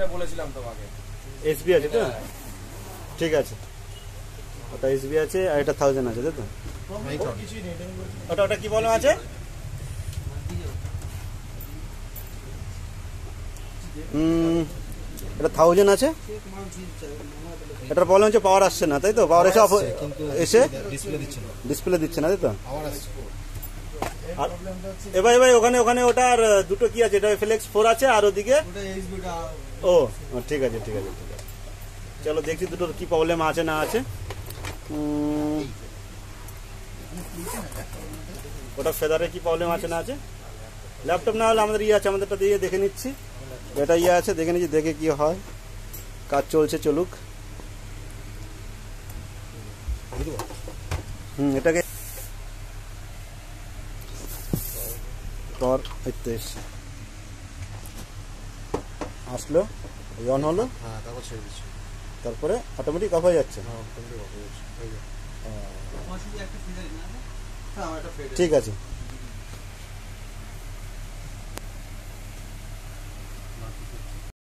যেটা বলেছিলাম তোমাকে। এসবি আছে তো? ঠিক আছে, ওটা এসবি আছে আর এটা 1000 আছে তাই তো? ওটা কি প্রবলেম আছে? এটা 1000 আছে, এটার প্রবলেম হচ্ছে পাওয়ার আসছে না তাই তো? পাওয়ার এসে ডিসপ্লে দিচ্ছে না তাই তো? এবার ওখানে ওটার দুটো কি আছে, এটা ফ্লেক্স 4 আছে আর ওদিকে ও ঠিক আছে ঠিক আছে ঠিক আছে। চলো দেখছি দুটোর কি প্রবলেম আছে না আছে। ওটা ফেদারে কি প্রবলেম আছে না আছে। ল্যাপটপ না হলে আমাদের আছে, আমাদেরটা দিয়ে দেখে নিচ্ছি। এটা আছে, দেখে নিচ্ছি, দেখে কি হয়। কাজ চলছে, চলুক। এটাকে আসলো, অন হলো, তারপরে অটোমেটিক অফ হয়ে যাচ্ছে। ঠিক আছে।